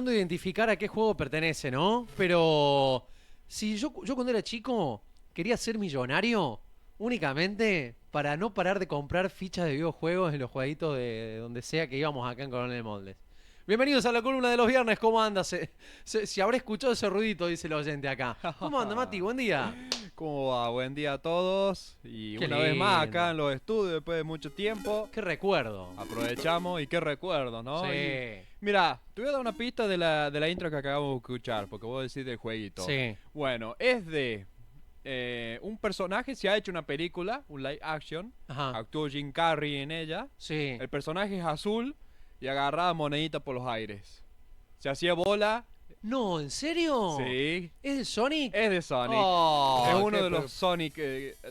tratando de identificar a qué juego pertenece, ¿no? Pero si yo cuando era chico quería ser millonario únicamente para no parar de comprar fichas de videojuegos en los jueguitos de donde sea que íbamos acá en Coronel Moldes. Bienvenidos a la columna de los viernes, ¿cómo andas? Si habré escuchado ese ruidito, dice el oyente acá. ¿Cómo anda, Mati? Buen día. ¿Cómo va? Buen día a todos. Y Qué una vez más acá lindo. en los estudios, después de mucho tiempo, Qué recuerdo. aprovechamos y qué recuerdos, Sí, ¿no? Y mira, te voy a dar una pista de la intro que acabamos de escuchar, porque vos decís del jueguito. sí. Bueno, es de un personaje, se ha hecho una película, un live action, Ajá. actuó Jim Carrey en ella. Sí. El personaje es azul y agarraba moneditas por los aires. Se hacía bola, No, ¿en serio? sí, ¿Es de Sonic? es de Sonic. Es Oh, uno de los Sonic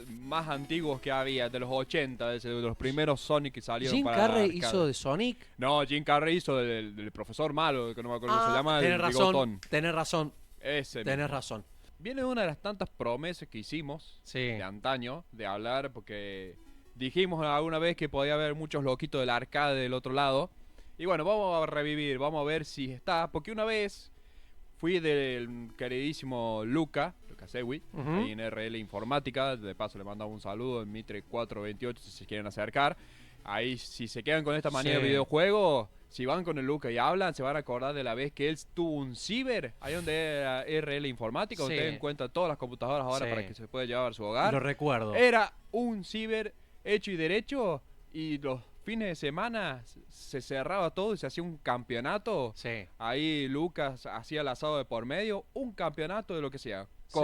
más antiguos que había, de los 80, de los primeros Sonic que salieron ¿Jim para Carrey arcade. hizo de Sonic? No, Jim Carrey hizo del profesor malo, que no me acuerdo cómo se llama, tenés el razón, bigotón. tenés razón, Ese tenés mismo. razón. Viene una de las tantas promesas que hicimos Sí. de antaño, de hablar, porque dijimos alguna vez que podía haber muchos loquitos del arcade del otro lado. Y bueno, vamos a revivir, vamos a ver si está, porque una vez fui del queridísimo Luca Sewi, Ujú. ahí en RL Informática. De paso le mandamos un saludo en Mitre 428 si se quieren acercar. Ahí, si se quedan con esta manía Sí. de videojuego, si van con el Luca y hablan, se van a acordar de la vez que él tuvo un ciber, ahí donde era RL Informática, donde Sí. encuentra todas las computadoras ahora Sí. para que se pueda llevar a su hogar. Lo recuerdo. Era un ciber hecho y derecho, y los fines de semana se cerraba todo y se hacía un campeonato. Sí. Ahí Lucas hacía el asado de por medio, un campeonato de lo que sea. Sí,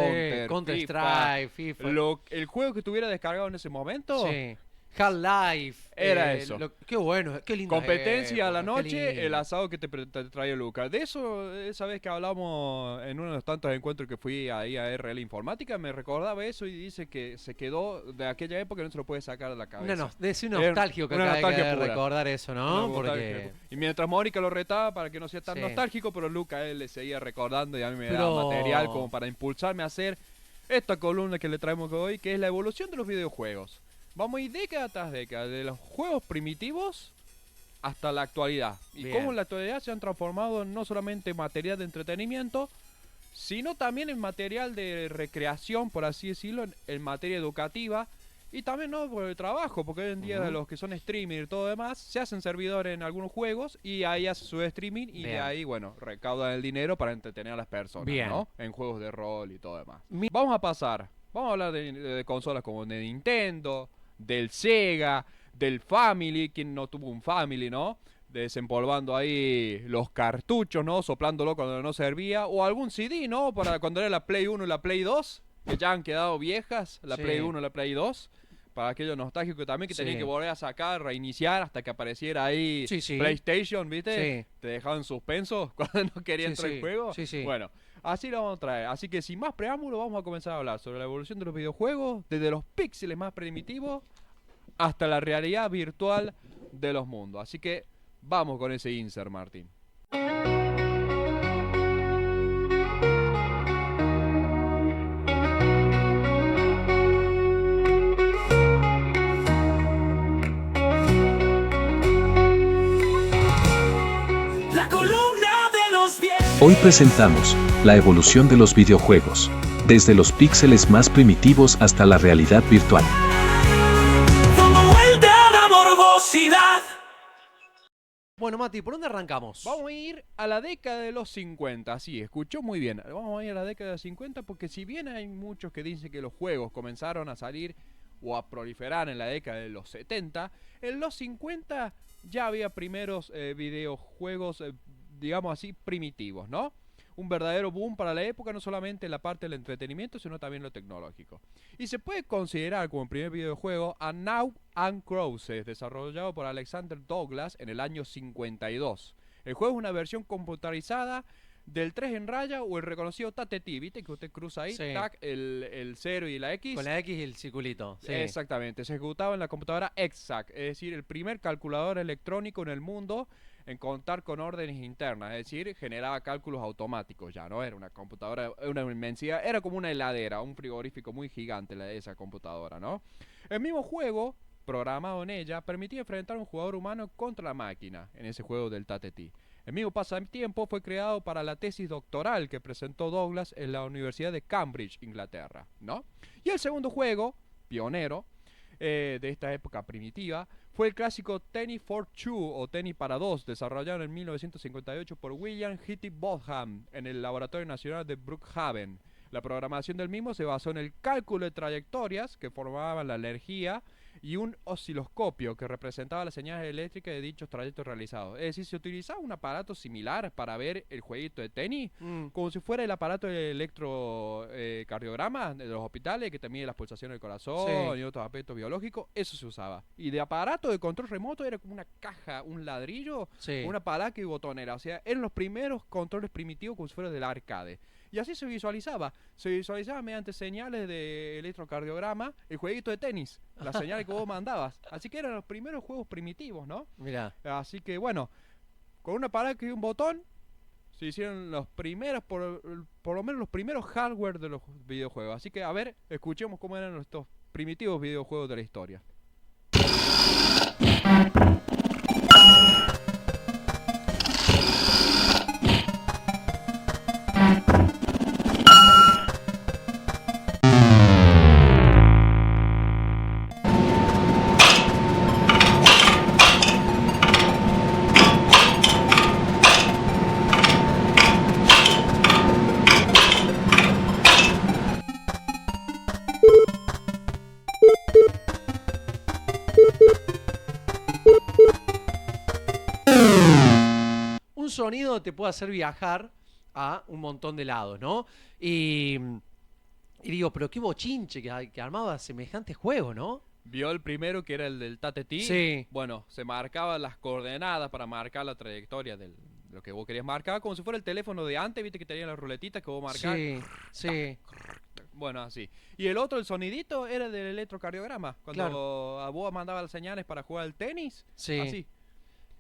Counter FIFA, Strike, FIFA. el juego que tuviera descargado en ese momento. Sí. Half-Life. Era eso. Qué bueno, qué lindo. Competencia a la noche, el asado que te traía Lucas. De eso, esa vez que hablamos en uno de los tantos encuentros que fui ahí a RL Informática, me recordaba eso y dice que se quedó de aquella época y no se lo puede sacar de la cabeza. Debe ser Era nostálgico que una acaba nostalgia de pura. recordar eso, Una ¿no? nostalgia. Porque. Y mientras Mónica lo retaba para que no sea tan Sí. nostálgico, pero Lucas él le seguía recordando y a mí me Pero- daba material como para impulsarme a hacer esta columna que le traemos hoy, que es la evolución de los videojuegos. Vamos a ir década tras década, de los juegos primitivos hasta la actualidad. Y Bien. cómo en la actualidad se han transformado en no solamente material de entretenimiento, sino también en material de recreación, por así decirlo, en materia educativa. Y también no por el trabajo, porque hoy en día Ujú. los que son streaming y todo demás, se hacen servidores en algunos juegos y ahí hace su streaming y de Bien. ahí, bueno, recaudan el dinero para entretener a las personas, Bien. ¿no? En juegos de rol y todo demás. Vamos a hablar de consolas como de Nintendo, del Sega, del Family, quien no tuvo un Family, ¿no? Desempolvando ahí los cartuchos, ¿no? Soplándolo cuando no servía, o algún CD, ¿no? Para cuando era la Play 1 y la Play 2, que ya han quedado viejas, la Sí. Play 1 y la Play 2. Para aquellos nostálgicos también que Sí. tenían que volver a sacar, reiniciar hasta que apareciera ahí Sí, sí. PlayStation, ¿viste? Sí. Te dejaban en suspenso cuando no quería Sí, entrar sí. el juego. Sí, sí. Bueno, así lo vamos a traer. Así que sin más preámbulo vamos a comenzar a hablar sobre la evolución de los videojuegos, desde los píxeles más primitivos hasta la realidad virtual de los mundos. Así que vamos con ese insert, Martín. La columna de los viejos. Hoy presentamos la evolución de los videojuegos, desde los píxeles más primitivos hasta la realidad virtual. Como vuelta a la morbosidad. Bueno, Mati, ¿por dónde arrancamos? Vamos a ir a la década de los 50, sí, escuchó muy bien. Vamos a ir a la década de los 50 porque si bien hay muchos que dicen que los juegos comenzaron a salir o a proliferar en la década de los 70, en los 50 ya había primeros videojuegos, digamos así, primitivos, ¿no? Un verdadero boom para la época, no solamente en la parte del entretenimiento, sino también lo tecnológico. Y se puede considerar como el primer videojuego a Now and Crossed, desarrollado por Alexander Douglas en el año 52. El juego es una versión computarizada del 3 en raya o el reconocido TATT, ¿viste? Que usted cruza ahí, Sí. tac, el 0 y la X. Con la X y el circulito. Sí. Exactamente, se ejecutaba en la computadora EXAC, es decir, el primer calculador electrónico en el mundo en contar con órdenes internas, es decir, generaba cálculos automáticos ya, ¿no? Era una computadora, una inmensidad, era como una heladera, un frigorífico muy gigante esa computadora, ¿no? El mismo juego, programado en ella, permitía enfrentar a un jugador humano contra la máquina, en ese juego del TATT. El mismo pasatiempo fue creado para la tesis doctoral que presentó Douglas en la Universidad de Cambridge, Inglaterra, ¿no? Y el segundo juego, pionero, de esta época primitiva, fue el clásico Tennis for Two o Tenis para Dos, desarrollado en 1958 por William Hitty Botham en el Laboratorio Nacional de Brookhaven. La programación del mismo se basó en el cálculo de trayectorias que formaban la energía y un osciloscopio que representaba las señales eléctricas de dichos trayectos realizados. Es decir, se utilizaba un aparato similar para ver el jueguito de tenis, como si fuera el aparato de electrocardiograma de los hospitales que te mide las pulsaciones del corazón y otros aspectos biológicos. Eso se usaba. Y de aparato de control remoto era como una caja, un ladrillo, una palanca y botonera. O sea, eran los primeros controles primitivos como si fuera del arcade. Y así se visualizaba mediante señales de electrocardiograma el jueguito de tenis, las señales que vos mandabas. Así que eran los primeros juegos primitivos, ¿no? Mirá. Así que bueno, con una palanca y un botón se hicieron los primeros, por lo menos los primeros hardware de los videojuegos. Así que a ver, escuchemos cómo eran estos primitivos videojuegos de la historia. Un sonido te puede hacer viajar a un montón de lados, ¿no? Y digo, pero qué bochinche que armaba semejante juego, ¿no? ¿Vio el primero que era el del Tate-Ti? Sí. Bueno, se marcaban las coordenadas para marcar la trayectoria de lo que vos querías marcar, como si fuera el teléfono de antes, viste que tenía las ruletitas que vos marcabas. Sí. Bueno, así. Y el otro, el sonidito, era del electrocardiograma. Cuando a vos mandaba las señales para jugar al tenis. Sí. Así.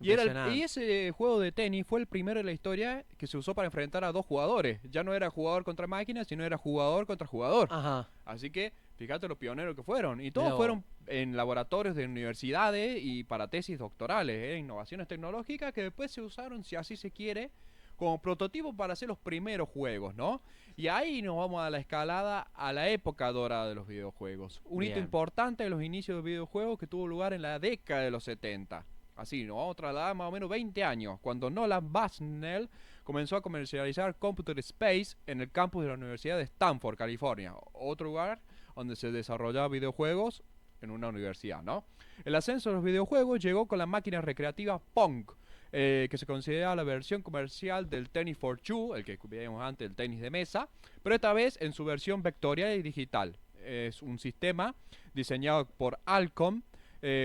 Y ese juego de tenis fue el primero en la historia que se usó para enfrentar a dos jugadores. Ya no era jugador contra máquina, sino era jugador contra jugador. Ajá. Así que, fíjate los pioneros que fueron. Y todos fueron en laboratorios de universidades y para tesis doctorales. Innovaciones tecnológicas que después se usaron, si así se quiere, como prototipo para hacer los primeros juegos, ¿no? Y ahí nos vamos a la escalada a la época dorada de los videojuegos. Un hito importante de los inicios de los videojuegos que tuvo lugar en la década de los 70. Así, nos vamos a trasladar más o menos 20 años, cuando Nolan Bushnell comenzó a comercializar Computer Space en el campus de la Universidad de Stanford, California, otro lugar donde se desarrollaba videojuegos en una universidad, ¿no? El ascenso de los videojuegos llegó con la máquina recreativa Pong, que se considera la versión comercial del Tennis for Two, el que veíamos antes, el tenis de mesa, pero esta vez en su versión vectorial y digital. Es un sistema diseñado por Alcom,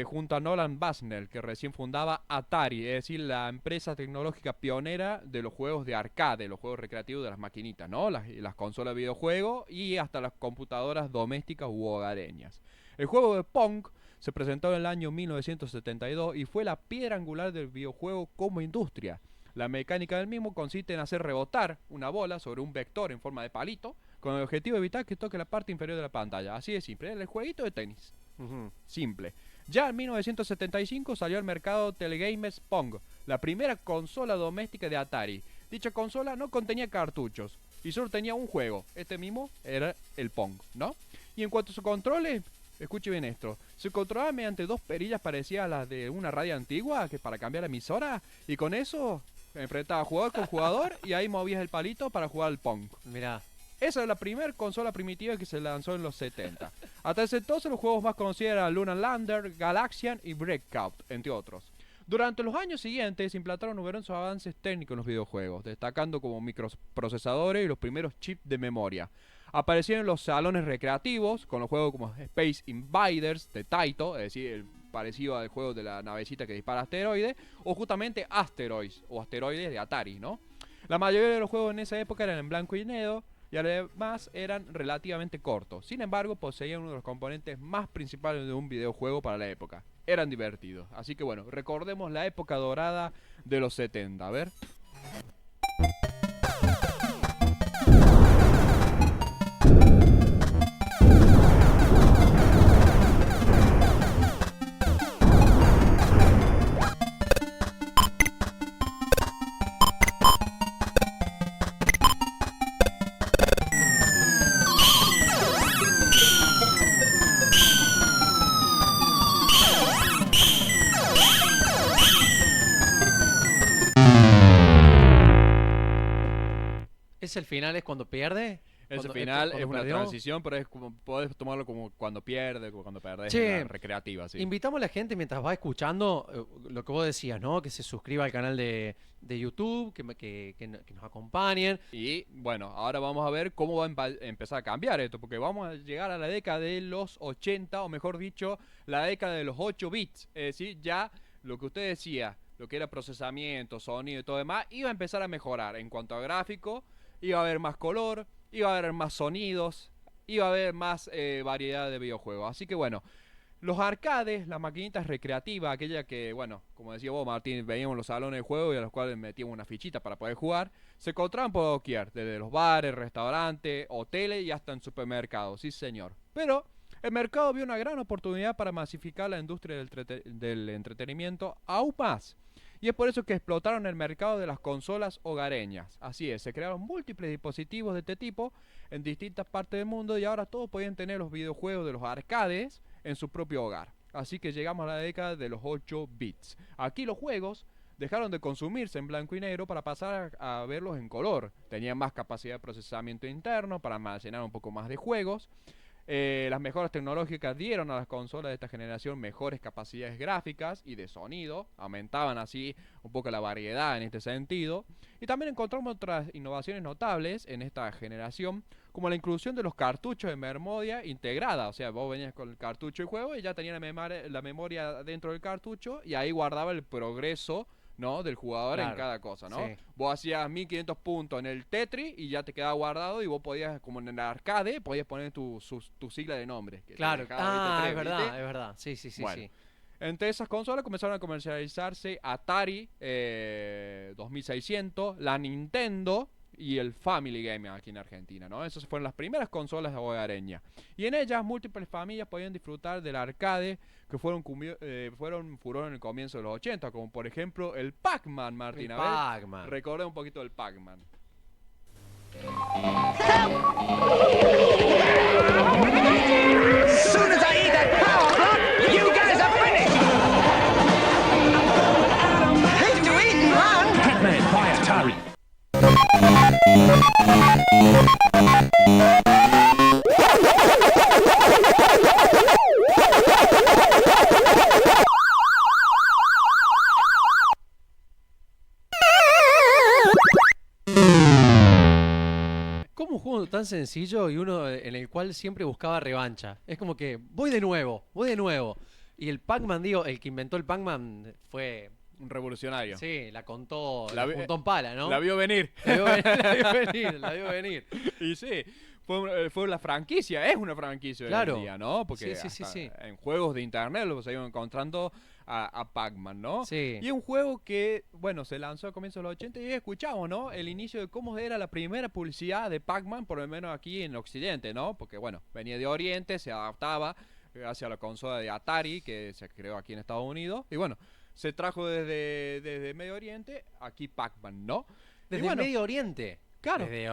junto a Nolan Bushnell, que recién fundaba Atari, es decir, la empresa tecnológica pionera de los juegos de arcade, los juegos recreativos de las maquinitas, ¿no? Las consolas de videojuegos y hasta las computadoras domésticas u hogareñas. El juego de Pong se presentó en el año 1972 y fue la piedra angular del videojuego como industria. La mecánica del mismo consiste en hacer rebotar una bola sobre un vector en forma de palito, con el objetivo de evitar que toque la parte inferior de la pantalla. Así de simple, el jueguito de tenis. Simple. Ya en 1975 salió al mercado Telegames Pong, la primera consola doméstica de Atari. Dicha consola no contenía cartuchos y solo tenía un juego. Este mismo era el Pong, ¿no? Y en cuanto a su controles, escuche bien esto, se controlaba mediante dos perillas parecidas a las de una radio antigua que para cambiar la emisora, y con eso enfrentaba jugador con jugador y ahí movías el palito para jugar al Pong. Mirá. Esa es la primera consola primitiva que se lanzó en los 70. Hasta ese entonces los juegos más conocidos eran Lunar Lander, Galaxian y Breakout, entre otros. Durante los años siguientes se implantaron numerosos avances técnicos en los videojuegos, destacando como microprocesadores y los primeros chips de memoria. Aparecieron los salones recreativos, con los juegos como Space Invaders de Taito, es decir, el parecido al juego de la navecita que dispara asteroides, o justamente Asteroids, o asteroides de Atari, ¿no? La mayoría de los juegos en esa época eran en blanco y negro, y además eran relativamente cortos. Sin embargo, poseían uno de los componentes más principales de un videojuego para la época. Eran divertidos. Así que bueno, recordemos la época dorada de los 70. A ver. ese el final es cuando pierde. Ese Cuando- final cuando es una perdió. transición, pero es como, podés tomarlo como cuando pierde, como cuando perdés Che, en la recreativa, sí. Invitamos a la gente mientras va escuchando lo que vos decías, ¿no? Que se suscriba al canal de YouTube, que nos acompañen. Y bueno, ahora vamos a ver cómo va a empezar a cambiar esto, porque vamos a llegar a la década de los 80, o mejor dicho, la década de los 8 bits. Es decir, ya lo que usted decía, lo que era procesamiento, sonido y todo demás, iba a empezar a mejorar en cuanto a gráfico, iba a haber más color, iba a haber más sonidos, iba a haber más variedad de videojuegos. Así que bueno, los arcades, las maquinitas recreativas, aquella que, bueno, como decía vos, Martín, veíamos los salones de juego y a los cuales metíamos una fichita para poder jugar, se encontraban por doquier, desde los bares, restaurantes, hoteles y hasta en supermercados, sí señor. Pero el mercado vio una gran oportunidad para masificar la industria del entretenimiento aún más. Y es por eso que explotaron el mercado de las consolas hogareñas. Así es, se crearon múltiples dispositivos de este tipo en distintas partes del mundo y ahora todos podían tener los videojuegos de los arcades en su propio hogar. Así que llegamos a la década de los 8 bits. Aquí los juegos dejaron de consumirse en blanco y negro para pasar a verlos en color. Tenían más capacidad de procesamiento interno para almacenar un poco más de juegos. Las mejoras tecnológicas dieron a las consolas de esta generación mejores capacidades gráficas y de sonido, aumentaban así un poco la variedad en este sentido. Y también encontramos otras innovaciones notables en esta generación, como la inclusión de los cartuchos de memoria integrada. O sea, vos venías con el cartucho de juego y ya tenía la memoria dentro del cartucho y ahí guardaba el progreso, ¿no?, del jugador en Claro, cada cosa, ¿no? sí. Vos hacías 1500 puntos en el Tetris y ya te quedaba guardado y vos podías, como en el arcade, podías poner tu sigla de nombre. Que te Claro. dejaba, ¿viste? Es Tres, verdad, ¿viste? es verdad. Sí, sí, sí, Bueno. sí. Entre esas consolas comenzaron a comercializarse Atari 2600, la Nintendo y el Family Game aquí en Argentina, ¿no? Esas fueron las primeras consolas hogareñas. Y en ellas múltiples familias podían disfrutar del arcade que fueron furor en el comienzo de los 80, como por ejemplo el Pac-Man, Martín. El A ver, Pac-Man. recordé un poquito del Pac-Man. As soon as I eat that power block, you guys are finished! Hate to eat and run! Pac-Man by Atari. ¿Cómo un juego tan sencillo y uno en el cual siempre buscaba revancha? Es como que voy de nuevo, voy de nuevo. Y el Pac-Man, digo, el que inventó el Pac-Man fue... Un revolucionario. Sí, la contó, La la vi- juntó en pala, ¿no? La vio venir. La vio venir, la vio venir, la vio venir. Y sí, fue la franquicia, es una franquicia hoy Claro. en día, ¿no? Porque Sí, sí, sí, hasta sí. en juegos de internet lo seguimos encontrando a Pac-Man, ¿no? Sí. Y es un juego que, bueno, se lanzó a comienzos de los 80 y escuchamos, ¿no? El inicio de cómo era la primera publicidad de Pac-Man, por lo menos aquí en Occidente, ¿no? Porque, bueno, venía de Oriente, se adaptaba hacia la consola de Atari, que se creó aquí en Estados Unidos. Y bueno, se trajo desde Medio Oriente, aquí Pac-Man, ¿no? Y Desde bueno, Medio Oriente. Claro. Desde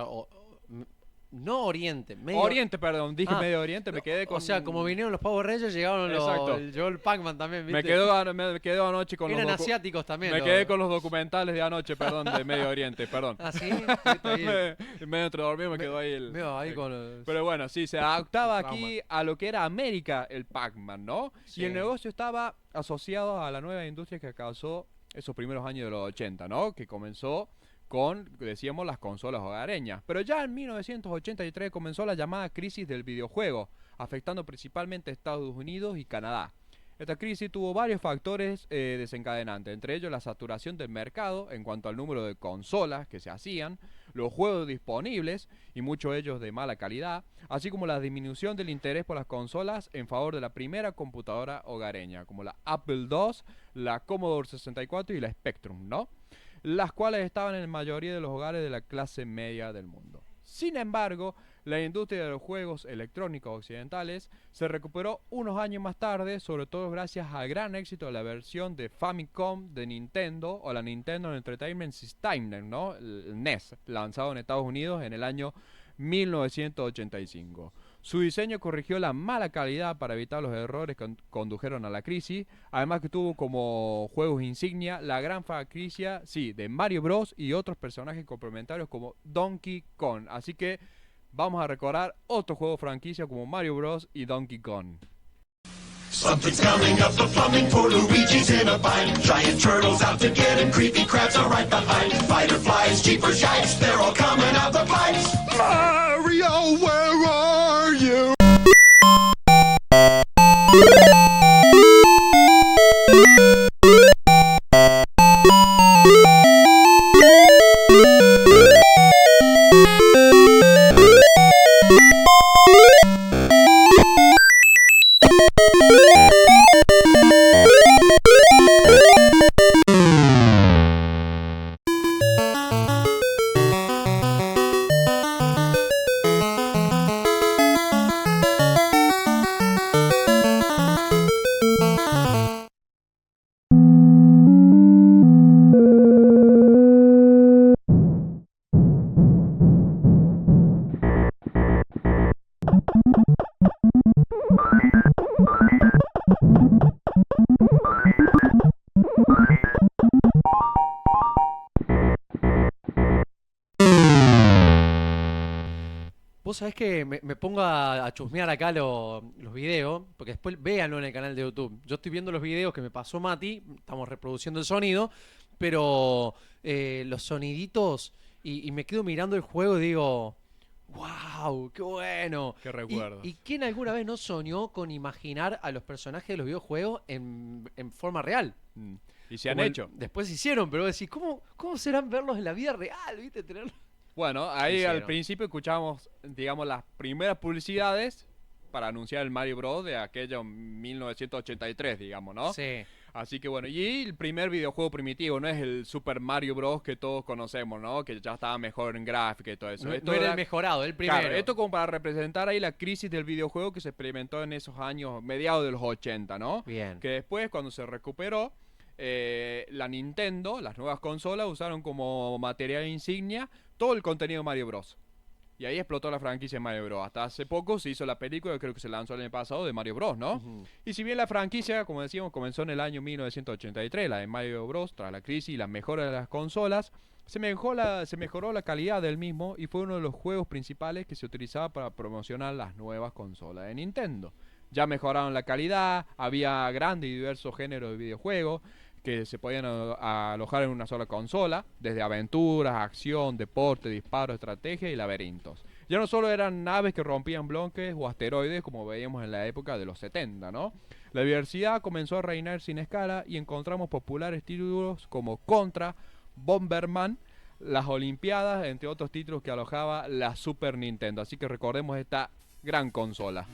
no Oriente, Medio Oriente, perdón, dije Ah, Medio Oriente, me quedé con... O sea, como vinieron los Power Rangers, llegaron Exacto. llegó el Pac-Man también, ¿viste? me quedo anoche con Eran los asiáticos también. me quedé con los documentales de anoche, perdón, de Medio Oriente, perdón. Ah, sí. Estuviste ahí, Medio entre dormido me quedó ahí el... medio ahí con los... Pero bueno, sí, se adaptaba el aquí a lo que era América el Pac-Man, ¿no? Sí. Y el negocio estaba asociado a la nueva industria que causó esos primeros años de los 80, ¿no? Que comenzó con, decíamos, las consolas hogareñas. Pero ya en 1983 comenzó la llamada crisis del videojuego, afectando principalmente a Estados Unidos y Canadá. Esta crisis tuvo varios factores desencadenantes, entre ellos la saturación del mercado en cuanto al número de consolas que se hacían, los juegos disponibles y muchos de ellos de mala calidad, así como la disminución del interés por las consolas en favor de la primera computadora hogareña, como la Apple II, la Commodore 64 y la Spectrum, ¿no? Las cuales estaban en la mayoría de los hogares de la clase media del mundo. Sin embargo, la industria de los juegos electrónicos occidentales se recuperó unos años más tarde, sobre todo gracias al gran éxito de la versión de Famicom de Nintendo o la Nintendo Entertainment System, ¿no? El NES, lanzado en Estados Unidos en el año 1985. Su diseño corrigió la mala calidad para evitar los errores que condujeron a la crisis. Además que tuvo como juegos insignia la gran franquicia, sí, de Mario Bros. Y otros personajes complementarios como Donkey Kong. Así que vamos a recordar otro juego franquicia como Mario Bros. Y Donkey Kong. Something's coming up the plumbing for Luigi's in a bind. Giant turtles out to get him, creepy crabs are right behind. Fighter flies, jeepers yikes, they're all coming out the pipes. Mario, where are you? Vos sabés que me pongo a chusmear acá los videos, porque después véanlo en el canal de YouTube. Yo estoy viendo los videos que me pasó Mati, estamos reproduciendo el sonido, pero los soniditos, y me quedo mirando el juego y digo, ¡wow! ¡Qué bueno! Qué recuerdos. ¿Y quién alguna vez no soñó con imaginar a los personajes de los videojuegos en forma real? Y se han Como hecho. después se hicieron, pero vos decís, ¿cómo serán verlos en la vida real? ¿Viste? Tenerlos. Bueno, ahí Hicieron. al principio escuchamos, digamos, las primeras publicidades para anunciar el Mario Bros. De aquello 1983, digamos, ¿no? Sí. Así que bueno, y el primer videojuego primitivo, no es el Super Mario Bros. Que todos conocemos, ¿no? Que ya estaba mejor en gráfica y todo eso. No, Esto no era el mejorado, el primero. Claro, esto como para representar ahí la crisis del videojuego que se experimentó en esos años, mediados de los 80, ¿no? Bien. Que después, cuando se recuperó, la Nintendo, las nuevas consolas, usaron como material insignia todo el contenido de Mario Bros. Y ahí explotó la franquicia de Mario Bros. Hasta hace poco se hizo la película, creo que se lanzó el año pasado, de Mario Bros, ¿no? Ujú. Y si bien la franquicia, como decíamos, comenzó en el año 1983, la de Mario Bros, tras la crisis y la mejora de las consolas, se mejoró la calidad del mismo y fue uno de los juegos principales que se utilizaba para promocionar las nuevas consolas de Nintendo. Ya mejoraron la calidad, había grandes y diversos géneros de videojuegos que se podían alojar en una sola consola, desde aventuras, acción, deporte, disparos, estrategia y laberintos. Ya no solo eran naves que rompían bloques o asteroides como veíamos en la época de los 70, ¿no? La diversidad comenzó a reinar sin escala y encontramos populares títulos como Contra, Bomberman, las Olimpiadas, entre otros títulos que alojaba la Super Nintendo. Así que recordemos esta gran consola.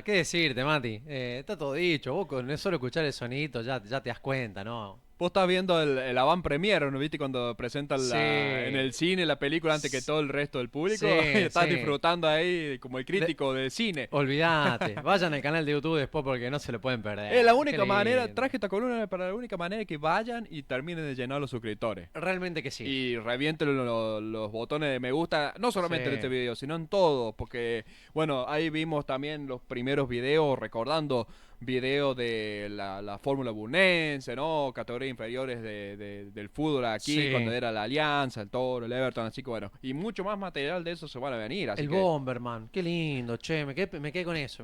¿Qué decirte, Mati? Está todo dicho. Vos con solo escuchar el sonidito ya te das cuenta, ¿no? Vos estás viendo el avant premiere, ¿no viste? Cuando presentan Sí. en el cine la película antes que todo el resto del público. Sí, Estás sí. disfrutando ahí como el crítico de cine. Olvídate. Vayan al canal de YouTube después porque no se lo pueden perder. Es la Qué única manera, lindo. traje esta columna para la única manera que vayan y terminen de llenar los suscriptores. Realmente que sí. Y revienten los botones de me gusta, no solamente en Sí. este video, sino en todo, porque, bueno, ahí vimos también los primeros videos recordando video de la Fórmula Bunense, ¿no? Categorías inferiores del fútbol aquí, Sí. cuando era la Alianza, el Toro, el Everton, así que bueno. Y mucho más material de eso se van a venir, así El que Bomberman, qué lindo, che, me quedé con eso,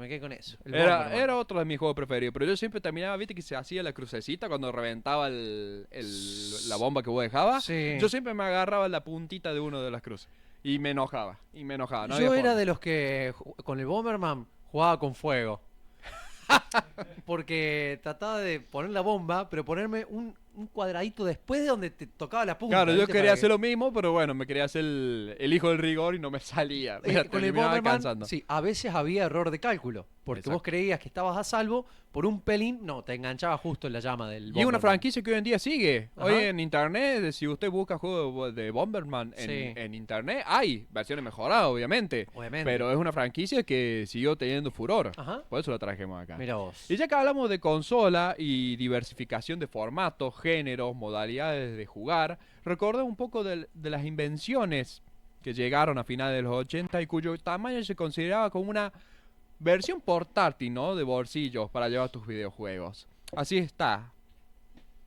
El era, Bomberman. era otro de mis juegos preferidos, pero yo siempre terminaba, viste que se hacía la crucecita cuando reventaba la bomba que vos dejabas. Sí. Yo siempre me agarraba la puntita de uno de las cruces. Y me enojaba. No Yo había era forma. de los que con el Bomberman jugaba con fuego. Porque trataba de poner la bomba, pero ponerme un cuadradito después de donde te tocaba la punta. Claro, yo ¿viste? quería Para hacer lo mismo, pero bueno, me quería hacer el hijo del rigor y no me salía. Me con el terminaba Bomberman, cansando. sí, a veces había error de cálculo. Porque Exacto. vos creías que estabas a salvo, por un pelín, no, te enganchaba justo en la llama del Y es Bomberman. una franquicia que hoy en día sigue. Hoy Ajá. en internet, si usted busca juegos de Bomberman Sí. en internet, hay versiones mejoradas, obviamente. Obviamente. Pero es una franquicia que siguió teniendo furor. Ajá. Por eso la trajimos acá. Mira vos. Y ya que hablamos de consola y diversificación de formatos, géneros, modalidades de jugar, recordé un poco de las invenciones que llegaron a finales de los 80 y cuyo tamaño se consideraba como una versión portátil, ¿no? De bolsillos para llevar tus videojuegos. Así está.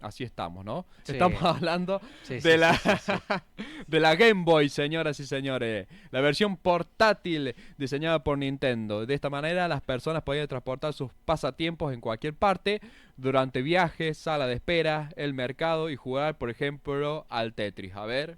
Así estamos, ¿no? Sí. Estamos hablando Sí, de sí, la sí, sí, sí. de la Game Boy, señoras y señores. La versión portátil diseñada por Nintendo. De esta manera las personas podían transportar sus pasatiempos en cualquier parte durante viajes, sala de espera, el mercado y jugar, por ejemplo, al Tetris. A ver.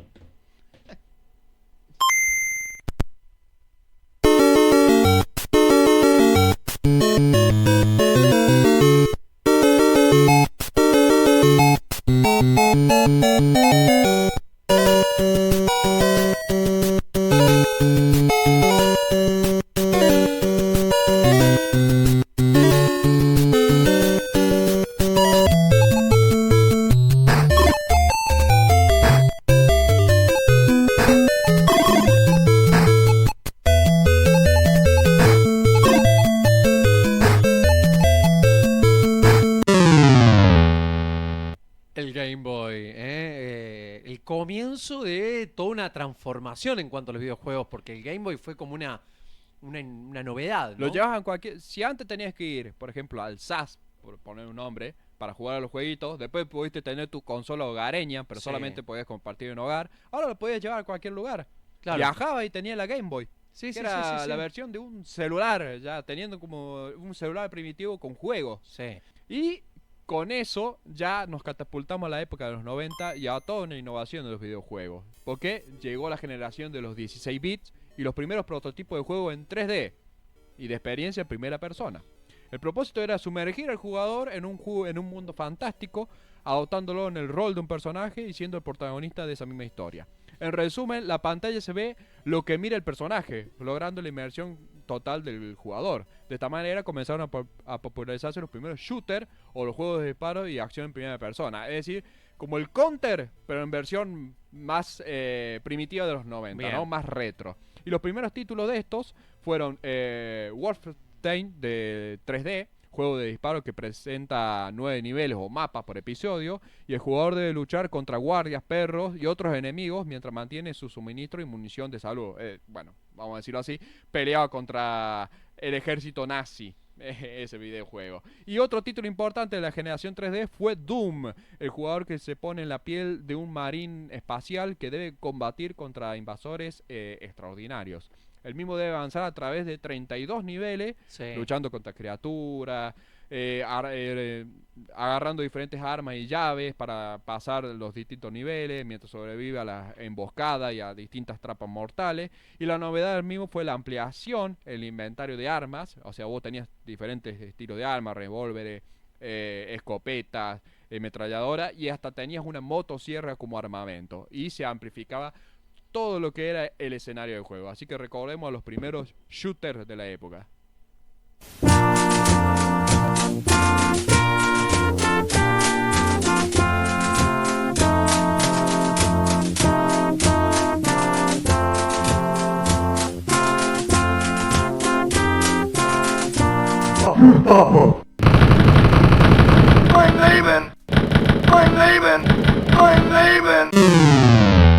El Game Boy, el comienzo de toda una transformación en cuanto a los videojuegos, porque el Game Boy fue como una novedad, ¿no? Lo llevas en cualquier... Si antes tenías que ir, por ejemplo, al SAS, por poner un nombre, para jugar a los jueguitos, después pudiste tener tu consola hogareña, pero Sí. solamente podías compartir en hogar. Ahora lo podías llevar a cualquier lugar. Claro. Viajaba y tenía la Game Boy. Sí, que sí, era sí, sí, la sí. versión de un celular, ya teniendo como un celular primitivo con juegos. Sí. Y con eso ya nos catapultamos a la época de los 90 y a toda una innovación de los videojuegos. Porque llegó la generación de los 16 bits y los primeros prototipos de juego en 3D y de experiencia en primera persona. El propósito era sumergir al jugador en un mundo fantástico, adoptándolo en el rol de un personaje y siendo el protagonista de esa misma historia. En resumen, la pantalla se ve lo que mira el personaje, logrando la inmersión total del jugador. De esta manera comenzaron a popularizarse los primeros shooters o los juegos de disparo y acción en primera persona. Es decir, como el Counter, pero en versión más primitiva de los 90, Bien. ¿no? Más retro. Y los primeros títulos de estos fueron Wolfenstein de 3D, juego de disparo que presenta 9 niveles o mapas por episodio, y el jugador debe luchar contra guardias, perros y otros enemigos mientras mantiene su suministro y munición de salud. Bueno, vamos a decirlo así, peleaba contra el ejército nazi. Ese videojuego. Y otro título importante de la generación 3D fue Doom, el jugador que se pone en la piel de un marín espacial que debe combatir contra invasores extraordinarios. El mismo debe avanzar a través de 32 niveles, Sí. luchando contra criaturas, agarrando diferentes armas y llaves para pasar los distintos niveles, mientras sobrevive a las emboscadas y a distintas trampas mortales. Y la novedad del mismo fue la ampliación, el inventario de armas, o sea, vos tenías diferentes estilos de armas, revólveres, escopetas, metralladora, y hasta tenías una motosierra como armamento. Y se amplificaba todo lo que era el escenario del juego. Así que recordemos a los primeros shooters de la época. I'm leaving. I'm leaving. I'm leaving.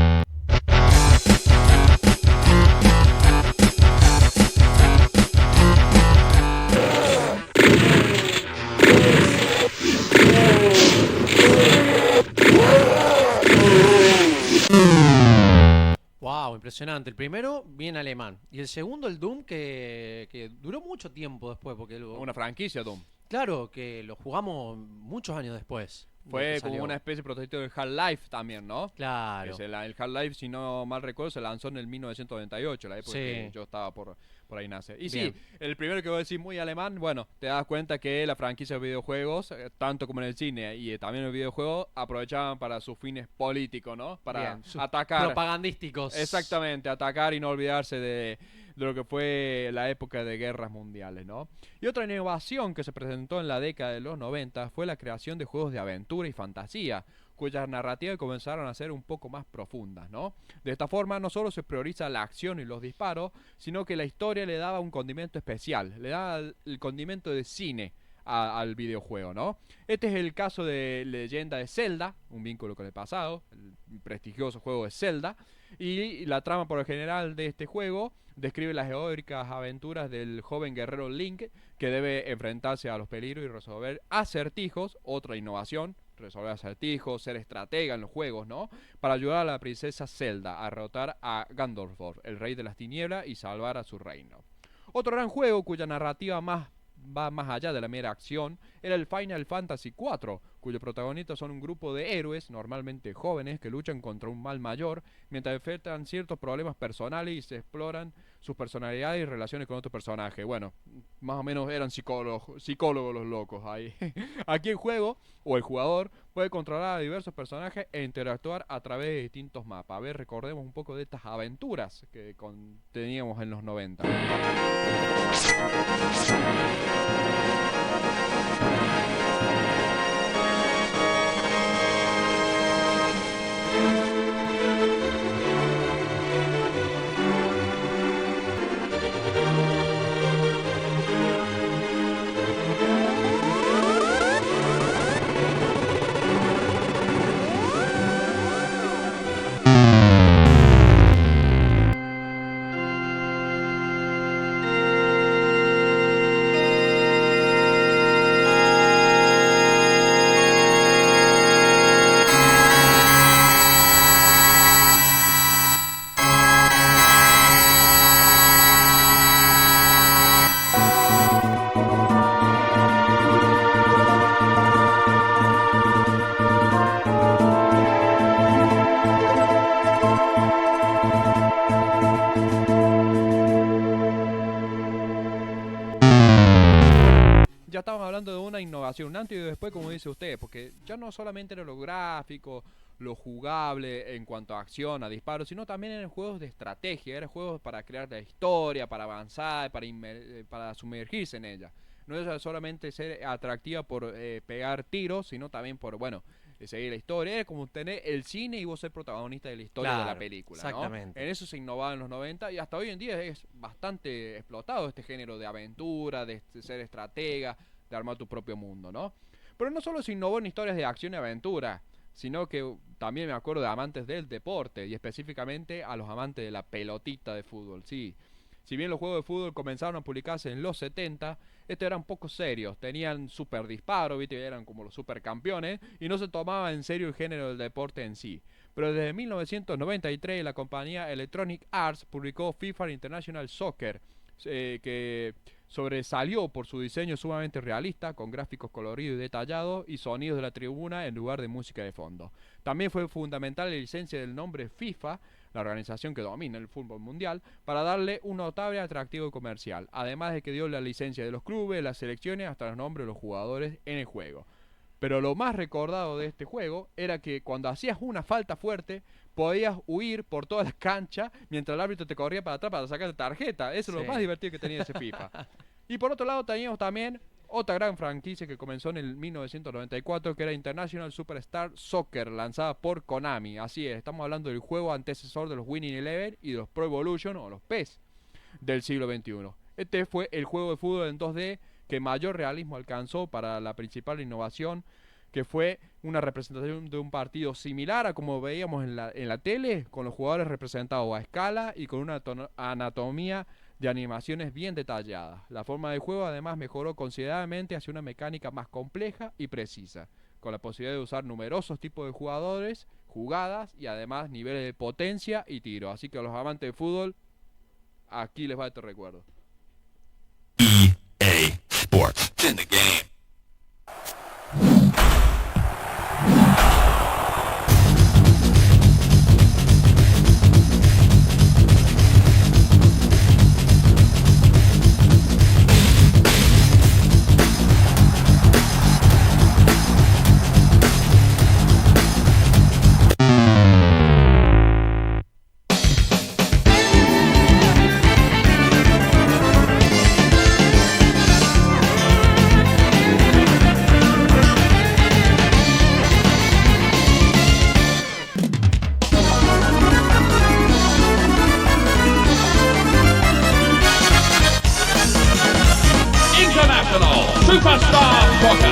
impresionante. El primero, bien alemán. Y el segundo, el Doom, que duró mucho tiempo después, porque Una franquicia, Doom. claro, que lo jugamos muchos años después. de Fue que como salió. una especie de prototipo de Half-Life también, ¿no? Claro. El Half-Life, si no mal recuerdo, se lanzó en el 1998, la época Sí. que yo estaba por ahí nacer. Y Bien. sí, el primero que voy a decir muy alemán, bueno, te das cuenta que la franquicia de videojuegos, tanto como en el cine y también en el videojuego, aprovechaban para sus fines políticos, ¿no? Para Bien, sus atacar. propagandísticos. Exactamente, atacar y no olvidarse de lo que fue la época de guerras mundiales, ¿no? Y otra innovación que se presentó en la década de los 90 fue la creación de juegos de aventura y fantasía, cuyas narrativas comenzaron a ser un poco más profundas, ¿no? De esta forma no solo se prioriza la acción y los disparos, sino que la historia le daba un condimento especial, le daba el condimento de cine al videojuego, ¿no? Este es el caso de Leyenda de Zelda, un vínculo con el pasado, el prestigioso juego de Zelda, y la trama por lo general de este juego describe las heroicas aventuras del joven guerrero Link, que debe enfrentarse a los peligros y resolver acertijos, otra innovación, resolver acertijos, ser estratega en los juegos, ¿no? Para ayudar a la princesa Zelda a derrotar a Gandalf, el rey de las tinieblas, y salvar a su reino. Otro gran juego cuya narrativa va más allá de la mera acción era el Final Fantasy IV, cuyos protagonistas son un grupo de héroes, normalmente jóvenes, que luchan contra un mal mayor, mientras enfrentan ciertos problemas personales y se exploran sus personalidades y relaciones con otros personajes. Bueno, más o menos eran psicólogos los locos ahí. Aquí el juego, o el jugador, puede controlar a diversos personajes e interactuar a través de distintos mapas. A ver, recordemos un poco de estas aventuras que teníamos en los 90. Ya estamos hablando de una innovación, un antes y después, como dice usted, porque ya no solamente era lo gráfico, lo jugable en cuanto a acción, a disparos, sino también eran juegos de estrategia, eran juegos para crear la historia, para avanzar, para sumergirse en ella. No es solamente ser atractiva por pegar tiros, sino también por, bueno, seguir la historia. Era como tener el cine y vos ser protagonista de la historia de la Claro, película, exactamente. ¿no? En eso se innovaba en los 90 y hasta hoy en día es bastante explotado este género de aventura, de ser estratega, de armar tu propio mundo, ¿no? Pero no solo se innovó en historias de acción y aventura, sino que también me acuerdo de amantes del deporte y específicamente a los amantes de la pelotita de fútbol, sí. Si bien los juegos de fútbol comenzaron a publicarse en los 70, estos eran poco serios, tenían super disparo, ¿viste? Eran como los supercampeones y no se tomaba en serio el género del deporte en sí. Pero desde 1993 la compañía Electronic Arts publicó FIFA International Soccer, que sobresalió por su diseño sumamente realista, con gráficos coloridos y detallados y sonidos de la tribuna en lugar de música de fondo. También fue fundamental la licencia del nombre FIFA, la organización que domina el fútbol mundial, para darle un notable atractivo comercial, además de que dio la licencia de los clubes, las selecciones, hasta los nombres de los jugadores en el juego. Pero lo más recordado de este juego era que cuando hacías una falta fuerte, podías huir por toda la cancha mientras el árbitro te corría para atrás para sacarte tarjeta. Eso es lo Sí. más divertido que tenía ese FIFA. Y por otro lado teníamos también otra gran franquicia que comenzó en el 1994, que era International Superstar Soccer, lanzada por Konami. Así es, estamos hablando del juego antecesor de los Winning Eleven y de los Pro Evolution o los PES del siglo XXI. Este fue el juego de fútbol en 2D que mayor realismo alcanzó para la principal innovación, que fue una representación de un partido similar a como veíamos en la tele, con los jugadores representados a escala y con una anatomía de animaciones bien detalladas. La forma de juego además mejoró considerablemente hacia una mecánica más compleja y precisa. con la posibilidad de usar numerosos tipos de jugadores, jugadas y además niveles de potencia y tiro. Así que a los amantes de fútbol, aquí les va este recuerdo. EA Sports. It's in the game. International Superstar Soccer.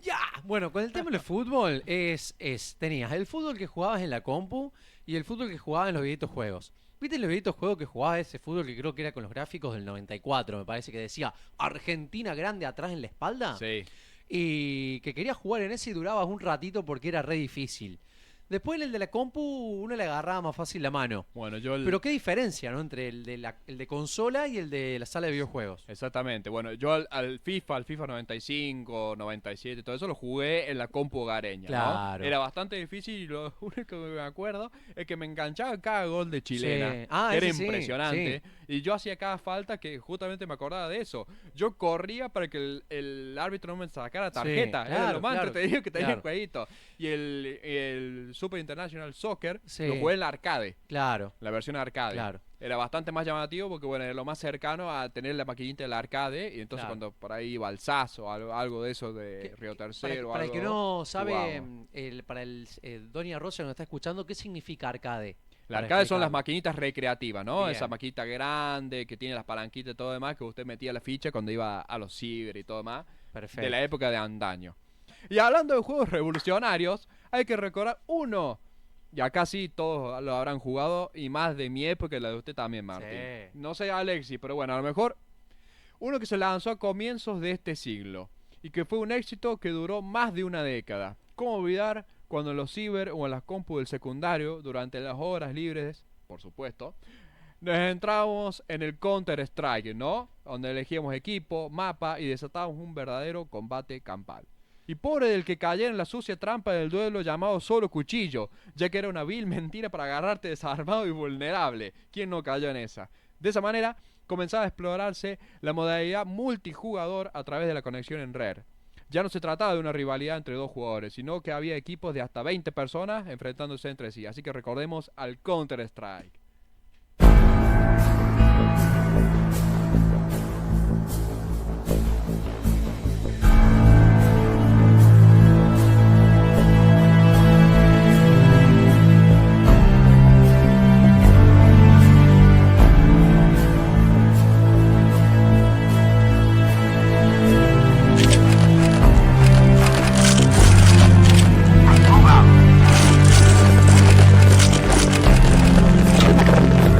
Ya. Bueno, con el tema del fútbol tenías el fútbol que jugabas en la compu y el fútbol que jugabas en los viejitos juegos. ¿Viste en los viejitos juegos que jugabas ese fútbol que creo que era con los gráficos del 94? Me parece que decía Argentina grande atrás en la espalda. Sí. Y que querías jugar en ese y durabas un ratito porque era re difícil. Después en el de la compu uno le agarraba más fácil la mano. Bueno, yo Pero qué diferencia, ¿no? Entre el de consola y el de la sala de videojuegos. Exactamente. Bueno, yo al FIFA 95, 97, todo eso lo jugué en la compu hogareña, Claro. ¿no? Era bastante difícil y lo único que me acuerdo es que me enganchaba cada gol de chilena. Sí. Ah, que era ese sí, impresionante. Y yo hacía cada falta que justamente me acordaba de eso. Yo corría para que el árbitro no me sacara tarjeta. Sí, Era claro, lo más claro, entretenido que tenía el claro. jueguito. Y el Super International Soccer Sí. lo jugué en la arcade. Claro, La versión arcade. claro. Era bastante más llamativo porque, bueno, era lo más cercano a tener la maquinita del arcade. Y entonces Claro. cuando por ahí iba al SAS o algo de eso de ¿Qué- Río Para, Tercero o para el algo, que no sabe, jugábamos. para el Doña Rosa que nos está escuchando, ¿qué significa arcade? La Para arcade son las explicarlo. maquinitas recreativas, ¿no? Bien. Esa maquinita grande que tiene las palanquitas y todo demás, que usted metía la ficha cuando iba a los ciber y todo demás. Perfecto. De la época de antaño. Y hablando de juegos revolucionarios, hay que recordar uno. Y acá sí todos lo habrán jugado, y más de mi época y la de usted también, Martín. Sí. No sé, Alexi, pero bueno, a lo mejor uno que se lanzó a comienzos de este siglo y que fue un éxito que duró más de una década. ¿Cómo olvidar cuando en los ciber o en las compus del secundario, durante las horas libres, por supuesto, nos entramos en el Counter-Strike, ¿no? Donde elegíamos equipo, mapa y desatábamos un verdadero combate campal. Y pobre del que cayera en la sucia trampa del duelo llamado solo cuchillo, ya que era una vil mentira para agarrarte desarmado y vulnerable. ¿Quién no cayó en esa? De esa manera, comenzaba a explorarse la modalidad multijugador a través de la conexión en red. Ya no se trataba de una rivalidad entre dos jugadores, sino que había equipos de hasta 20 personas enfrentándose entre sí. Así que recordemos al Counter-Strike.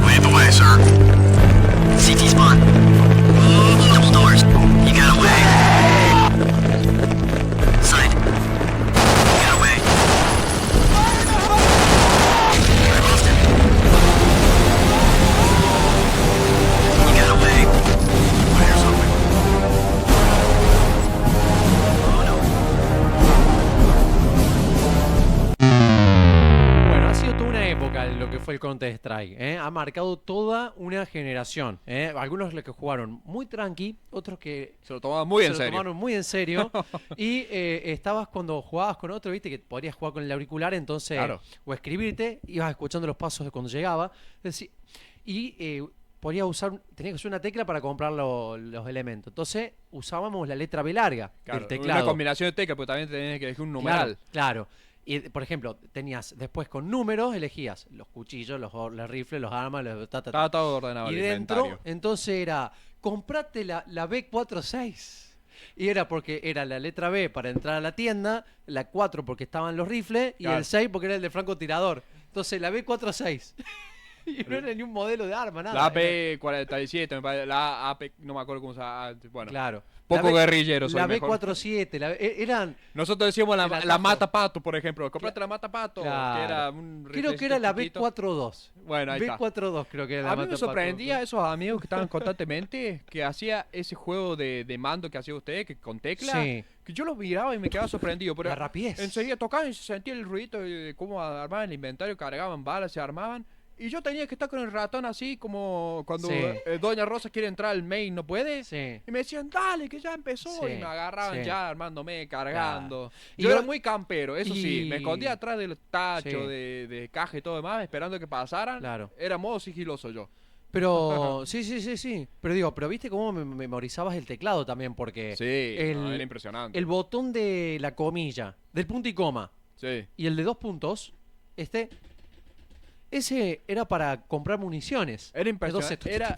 Lead the way, sir. CT spawn. Double doors. You got away. Sight. You got away. I lost him. You got away. Fire's open. Oh no. Bueno, ha sido toda una época lo que fue el Counter-Strike, ¿eh? Ha marcado toda una generación, ¿eh? Algunos los que jugaron muy tranqui, otros que Se lo tomaba muy se en lo serio. tomaron muy en serio. Y estabas cuando jugabas con otro, viste que podías jugar con el auricular, entonces, Claro. o escribirte, ibas escuchando los pasos de cuando llegaba. Podías usar, tenías que usar una tecla para comprar los elementos. Entonces usábamos la letra B larga Claro, del teclado. una combinación de teclas, porque también tenías que elegir un numeral. Claro. Y, por ejemplo, tenías después con números, elegías los cuchillos, los rifles, los armas, los Estaba todo ordenado. y el dentro, inventario. entonces era, comprate la B46. Y era porque era la letra B para entrar a la tienda, la 4 porque estaban los rifles y Claro. el 6 porque era el de francotirador. Entonces la B46. Y no era ni un modelo de arma, nada. La AP-47, me parece, la AP, no me acuerdo cómo se llama. Bueno, Claro. poco La B- guerrillero soy La mejor. B47, eran... Nosotros decíamos El la atajo. Mata Pato, por ejemplo. Compraste la Mata Pato, Claro. que era un Creo que era la chiquito. B42. Bueno, ahí está. B42 creo que era la A mí me Mata sorprendía Pato. esos amigos que estaban constantemente, que hacía ese juego de mando que hacía usted, que con tecla, Sí. que yo los miraba y me quedaba sorprendido. Pero La rapidez. enseguida tocaban y se sentía el ruido de cómo armaban el inventario, cargaban balas, se armaban. Y yo tenía que estar con el ratón así, como cuando Sí. Doña Rosa quiere entrar al main, no puede. Sí. Y me decían, dale, que ya empezó. Sí, Y me agarraban sí. ya armándome, cargando. Y Yo yo- era muy campero, eso sí. Me y- escondía atrás del tacho, Sí. de caja y todo demás, esperando que pasaran. Claro. Era modo sigiloso yo. Pero, sí. Pero digo, pero viste cómo memorizabas el teclado también, porque Sí, no, el, era impresionante. el botón de la comilla, del punto y coma, Sí. y el de 2 puntos, ese era para comprar municiones. Era impresionante. Entonces,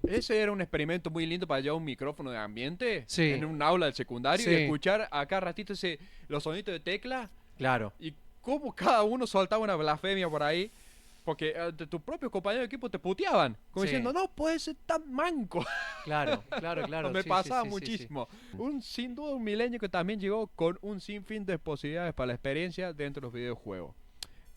Ese era un experimento muy lindo para llevar un micrófono de ambiente Sí. en un aula del secundario Sí. y escuchar acá ratito los sonidos de tecla claro. y cómo cada uno soltaba una blasfemia por ahí. Porque de tus propios compañeros de equipo te puteaban. Como Sí. diciendo, no puede ser tan manco. Claro. Me sí, pasaba sí, sí, sí, sí. muchísimo. Sin duda un milenio que también llegó con un sinfín de posibilidades para la experiencia dentro de los videojuegos.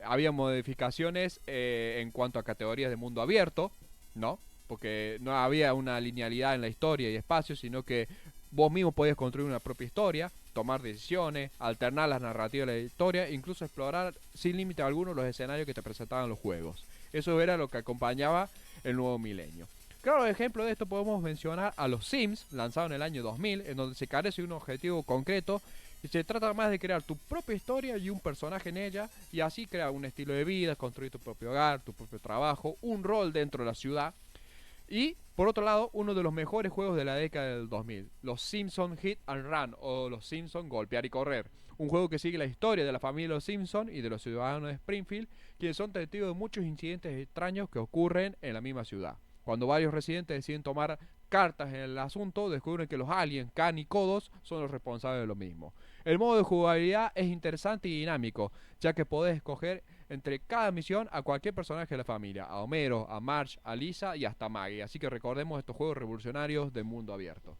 Había modificaciones en cuanto a categorías de mundo abierto, ¿no? Porque no había una linealidad en la historia y espacio, sino que vos mismo podías construir una propia historia, tomar decisiones, alternar las narrativas de la historia, incluso explorar sin límite alguno los escenarios que te presentaban los juegos. Eso era lo que acompañaba el nuevo milenio. Claro, ejemplo de esto podemos mencionar a los Sims, lanzado en el año 2000, en donde se carece de un objetivo concreto y se trata más de crear tu propia historia y un personaje en ella, y así crear un estilo de vida, construir tu propio hogar, tu propio trabajo, un rol dentro de la ciudad. Y, por otro lado, uno de los mejores juegos de la década del 2000, los Simpson Hit and Run, o los Simpson Golpear y Correr. Un juego que sigue la historia de la familia de los Simpson y de los ciudadanos de Springfield, quienes son testigos de muchos incidentes extraños que ocurren en la misma ciudad. Cuando varios residentes deciden tomar cartas en el asunto, descubren que los aliens, Khan y Kodos son los responsables de lo mismo. El modo de jugabilidad es interesante y dinámico, ya que podés escoger entre cada misión a cualquier personaje de la familia, a Homero, a Marge, a Lisa y hasta Maggie. Así que recordemos estos juegos revolucionarios de mundo abierto.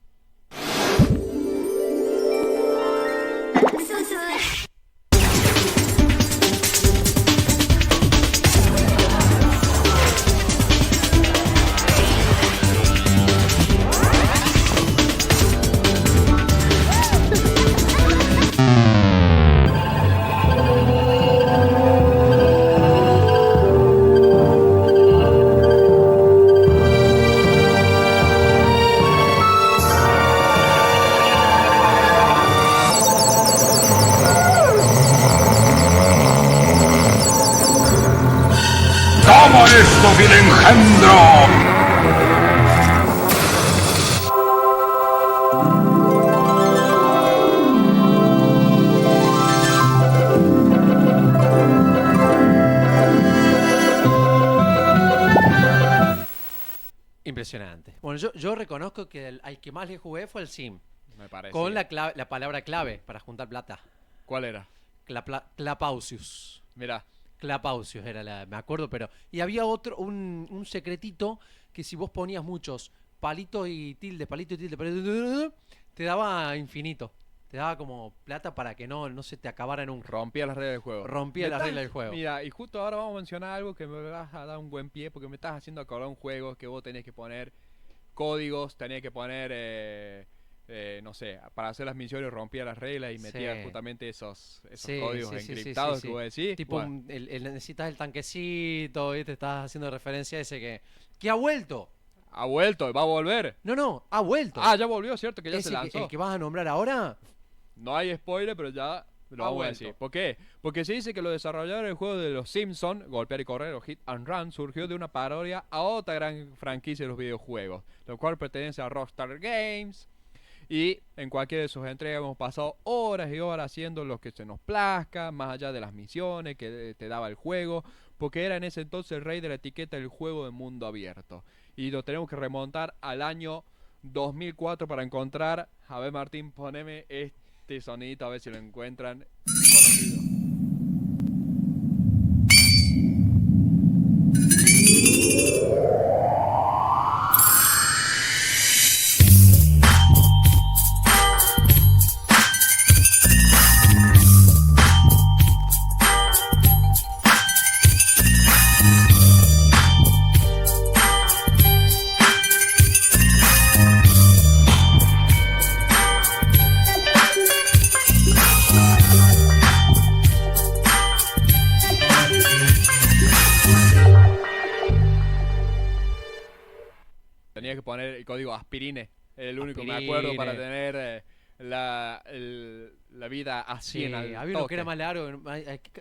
¡Toma esto, vil engendro! Impresionante. Bueno, yo reconozco que al que más le jugué fue el Sim. Me parece. Con la palabra clave para juntar plata. ¿Cuál era? Clapausius. Mirá. Clapausius era me acuerdo, pero... Y había un secretito que si vos ponías muchos palitos y tilde, te daba infinito. Te daba como plata para que no se te acabara nunca. Rompía las reglas del juego. Rompía las reglas del juego. Mira, y justo ahora vamos a mencionar algo que me vas a dar un buen pie, porque me estás haciendo acordar un juego que vos tenés que poner códigos, tenés que poner, no sé, para hacer las misiones rompía las reglas y metía Sí. justamente esos Sí, códigos sí, encriptados sí. que vos decís. Tipo, Bueno, necesitas el tanquecito, y te estás haciendo referencia a ese que ha vuelto. ha vuelto, va a volver. No, ha vuelto. Ah, ya volvió, ¿cierto? Que ya Ese se lanzó. el que vas a nombrar ahora. No hay spoiler, pero ya lo Ha vamos a vuelto. decir. ¿Por qué? Porque se dice que los desarrolladores del juego de los Simpsons, Golpear y Correr o Hit and Run, surgió de una parodia a otra gran franquicia de los videojuegos, lo cual pertenece a Rockstar Games. Y en cualquiera de sus entregas hemos pasado horas y horas haciendo lo que se nos plazca, más allá de las misiones que te daba el juego, porque era en ese entonces el rey de la etiqueta del juego de mundo abierto. Y lo tenemos que remontar al año 2004 para encontrar. A ver, Martín, poneme este sonidito a ver si lo encuentran conocido. que poner el código aspirine. El único que me acuerdo para tener la vida así en el había uno que era más largo,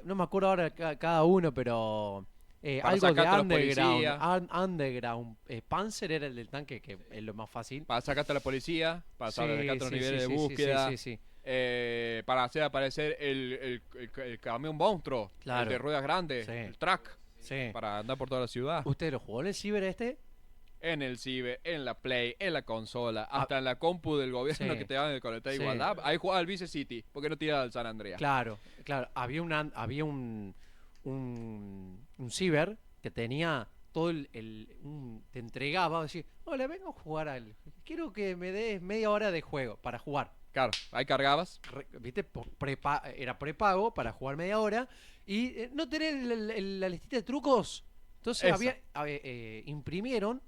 no me acuerdo ahora cada uno, pero Para algo de sacarte a la policía. Underground. Panzer era el del tanque, que es lo más fácil. Para sacarte a la policía, para sacarte los Sí, niveles sí, de sí, búsqueda. sí. Para hacer aparecer el camión monstruo, Claro. el de ruedas grandes, Sí. el truck, Sí. para andar por toda la ciudad. ¿Usted lo jugó en el ciber este? En el Ciber, en la Play, en la consola, hasta en la compu del gobierno Sí. que te daban de conectar Sí. igualdad. Ahí jugaba el Vice City, porque no tiraba el San Andreas. Claro. Había un ciber que tenía todo te entregaba, decir, hola, vengo a jugar quiero que me des media hora de juego para jugar. Claro, ahí cargabas. ¿Viste? Era prepago para jugar media hora y no tener la listita de trucos. Entonces Esa. imprimieron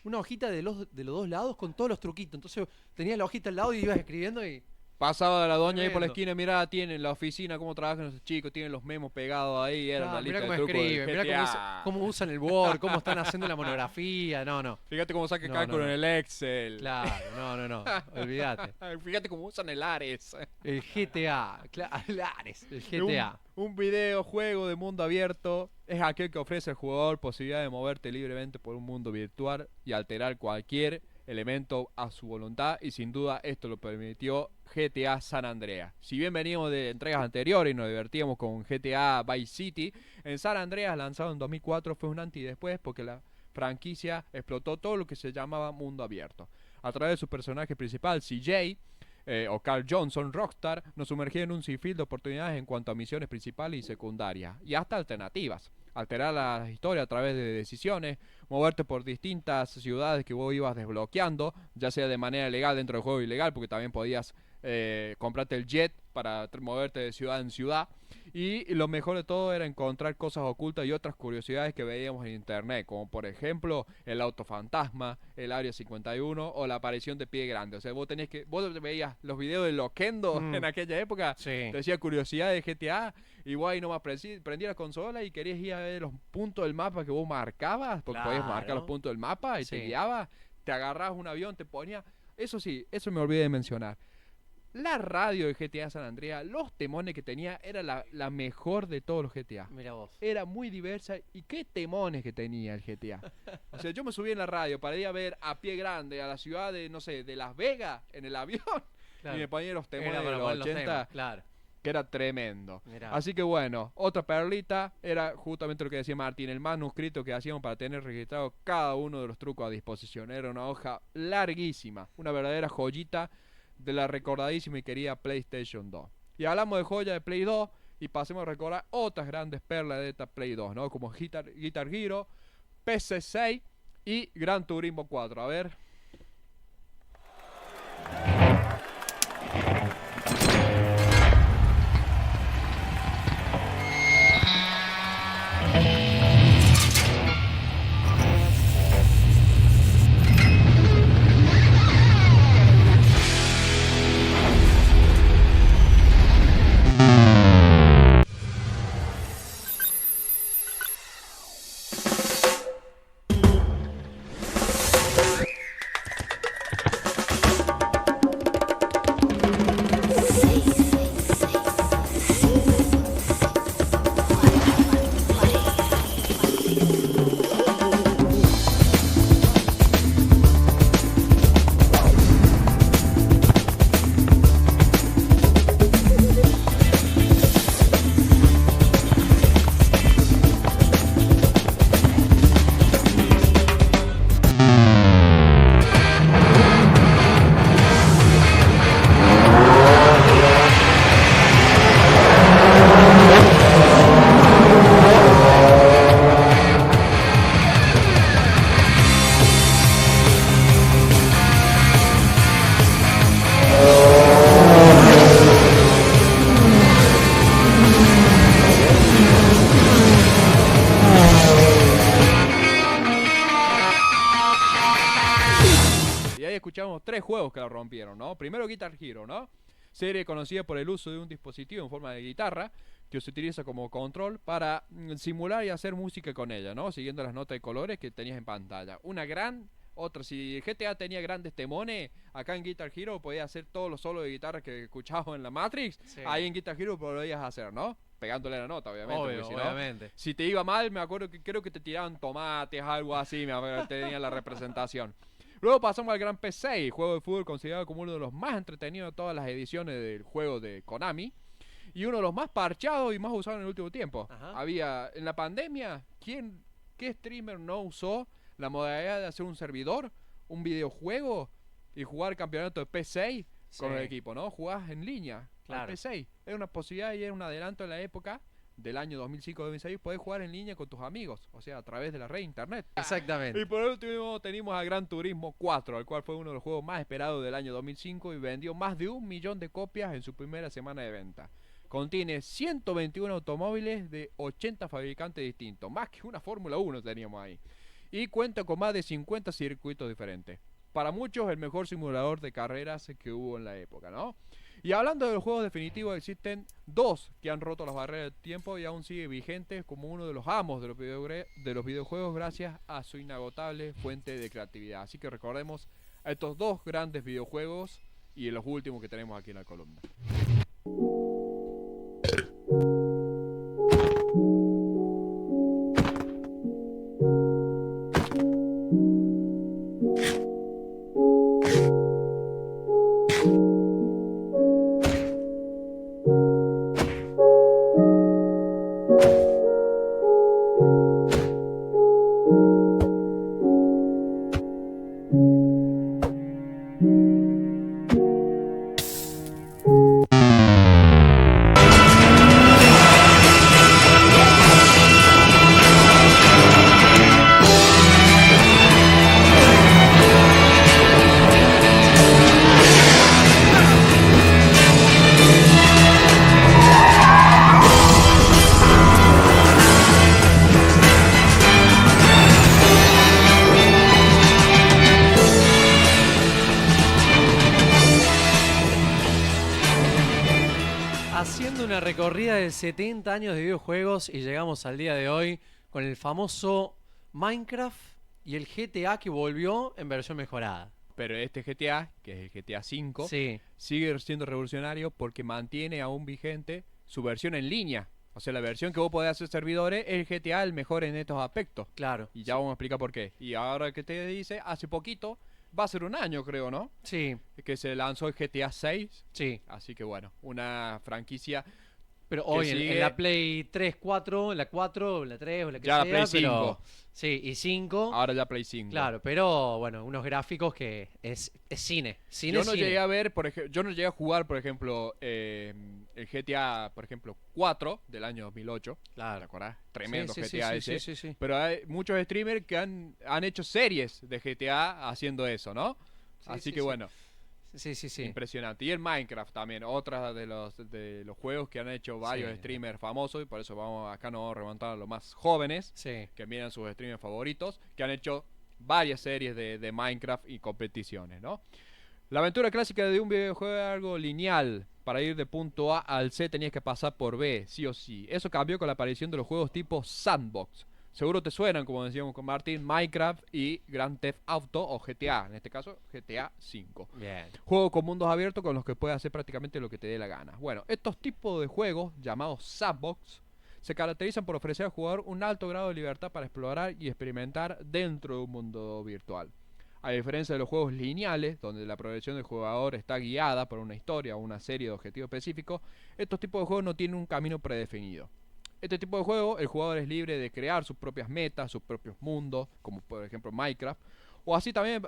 una hojita de los dos lados con todos los truquitos. Entonces tenías la hojita al lado y ibas escribiendo y Pasaba de la doña ahí por la Tremendo. esquina, mirá, tienen la oficina, cómo trabajan esos chicos, tienen los memos pegados ahí, era claro, la lista mirá cómo de trucos del escriben, mirá GTA. cómo usan el Word, cómo están haciendo la monografía. No. Fíjate cómo saca No, cálculo no, no. en el Excel. Claro, no. Olvídate. Fíjate cómo usan el Ares. El GTA, el GTA. Un videojuego de mundo abierto es aquel que ofrece al jugador posibilidad de moverte libremente por un mundo virtual y alterar cualquier elemento a su voluntad, y sin duda esto lo permitió GTA San Andreas. Si bien veníamos de entregas anteriores y nos divertíamos con GTA Vice City, en San Andreas, lanzado en 2004, fue un antes y después, porque la franquicia explotó todo lo que se llamaba mundo abierto. A través de su personaje principal, CJ, o Carl Johnson, Rockstar, nos sumergía en un sinfín de oportunidades en cuanto a misiones principales y secundarias, y hasta alternativas. Alterar la historia a través de decisiones, moverte por distintas ciudades que vos ibas desbloqueando, ya sea de manera legal dentro del juego, ilegal, porque también podías comprarte el jet para moverte de ciudad en ciudad. Y lo mejor de todo era encontrar cosas ocultas y otras curiosidades que veíamos en internet, como por ejemplo el auto fantasma, el Área 51 o la aparición de Pie Grande. O sea, vos veías los videos de Loquendo en aquella época, Sí. te decía curiosidad de GTA, y vos ahí nomás prendías la consola y querías ir a ver los puntos del mapa que vos marcabas, porque podías marcar los Claro. puntos del mapa y te Sí. guiaba, te agarrabas un avión, te ponía... Eso sí, eso me olvidé de mencionar. La radio de GTA San Andreas, los temones que tenía, era la mejor de todos los GTA. Mira vos. Era muy diversa, y qué temones que tenía el GTA. O sea, yo me subí en la radio para ir a ver a Pie Grande, a la ciudad de, no sé, de Las Vegas, en el avión, Claro. y me ponía los temones Era de para los poner los 80, temas, claro. que era tremendo. Mirá. Así que bueno, otra perlita era justamente lo que decía Martín, el manuscrito que hacíamos para tener registrado cada uno de los trucos a disposición. Era una hoja larguísima, una verdadera joyita de la recordadísima y querida PlayStation 2. Y hablamos de joya de Play 2 y pasemos a recordar otras grandes perlas de esta Play 2, ¿no? Como Guitar Hero, PC6 y Gran Turismo 4. A ver... Y ahí escuchamos tres juegos que la rompieron, ¿no? Primero Guitar Hero, ¿no? Serie conocida por el uso de un dispositivo en forma de guitarra que se utiliza como control para simular y hacer música con ella, ¿no? Siguiendo las notas de colores que tenías en pantalla. Otra, si GTA tenía grandes temones, acá en Guitar Hero podías hacer todos los solos de guitarra que escuchabas en la Matrix. Sí. Ahí en Guitar Hero podías hacer, ¿no? Pegándole la nota, obviamente. Obvio, porque si no, obviamente. si te iba mal, me acuerdo que creo que te tiraban tomates, algo así, me acuerdo, tenía la representación. Luego pasamos al Gran P6, juego de fútbol considerado como uno de los más entretenidos de todas las ediciones del juego de Konami. Y uno de los más parchados y más usados en el último tiempo. Ajá. Había, en la pandemia, ¿qué streamer no usó la modalidad de hacer un servidor, un videojuego y jugar campeonato de P6 con Sí. el equipo, ¿no? Jugás en línea Claro. al P6. Era una posibilidad y era un adelanto en la época del año 2005-2006, poder jugar en línea con tus amigos, o sea, a través de la red internet. Exactamente. Y por último tenemos a Gran Turismo 4, el cual fue uno de los juegos más esperados del año 2005 y vendió más de 1 millón de copias en su primera semana de venta. Contiene 121 automóviles de 80 fabricantes distintos, más que una Fórmula 1 teníamos ahí. Y cuenta con más de 50 circuitos diferentes. Para muchos el mejor simulador de carreras que hubo en la época, ¿no? Y hablando de los juegos definitivos, existen dos que han roto las barreras del tiempo y aún sigue vigente como uno de los amos de los videojuegos gracias a su inagotable fuente de creatividad. Así que recordemos a estos dos grandes videojuegos y los últimos que tenemos aquí en la columna. Haciendo una recorrida de 70 años de videojuegos y llegamos al día de hoy con el famoso Minecraft y el GTA que volvió en versión mejorada. Pero este GTA, que es el GTA V, Sí, sigue siendo revolucionario porque mantiene aún vigente su versión en línea. O sea, la versión que vos podés hacer servidores, el GTA el mejor en estos aspectos. claro. Y ya vamos a explicar por qué. Y ahora que te dice, hace poquito, va a ser un año creo, ¿no? Sí, Que se lanzó el GTA 6. sí. Así que bueno, una franquicia. Pero hoy en sigue- la Play 3, 4, la 4, la 3 o la que Ya la sea, Play pero 5. sí, y 5. Ahora ya Play 5. Claro, pero bueno, unos gráficos que es cine. Cine, Yo no cine. llegué a ver, yo no llegué a jugar, por ejemplo, el GTA, por ejemplo, 4 del año 2008. ¿Te Claro. acordás? Tremendo Sí, sí, GTA sí, ese. sí, sí, sí. Pero hay muchos streamers que han hecho series de GTA haciendo eso, ¿no? Sí, Así sí, que sí. bueno, Sí, sí, sí. impresionante. Y el Minecraft también, otra de los juegos que han hecho varios Sí. streamers famosos, y por eso acá nos vamos a remontar a los más jóvenes, Sí. que miran sus streamers favoritos, que han hecho varias series de Minecraft y competiciones, ¿no? La aventura clásica de un videojuego es algo lineal. Para ir de punto A al C tenías que pasar por B, sí o sí. Eso cambió con la aparición de los juegos tipo Sandbox. Seguro te suenan, como decíamos con Martín, Minecraft y Grand Theft Auto o GTA, en este caso GTA V. Bien. Juegos con mundos abiertos con los que puedes hacer prácticamente lo que te dé la gana. Bueno, estos tipos de juegos, llamados Sandbox, se caracterizan por ofrecer al jugador un alto grado de libertad para explorar y experimentar dentro de un mundo virtual. A diferencia de los juegos lineales, donde la progresión del jugador está guiada por una historia o una serie de objetivos específicos, estos tipos de juegos no tienen un camino predefinido. Este tipo de juego, el jugador es libre de crear sus propias metas, sus propios mundos, como por ejemplo Minecraft, o así también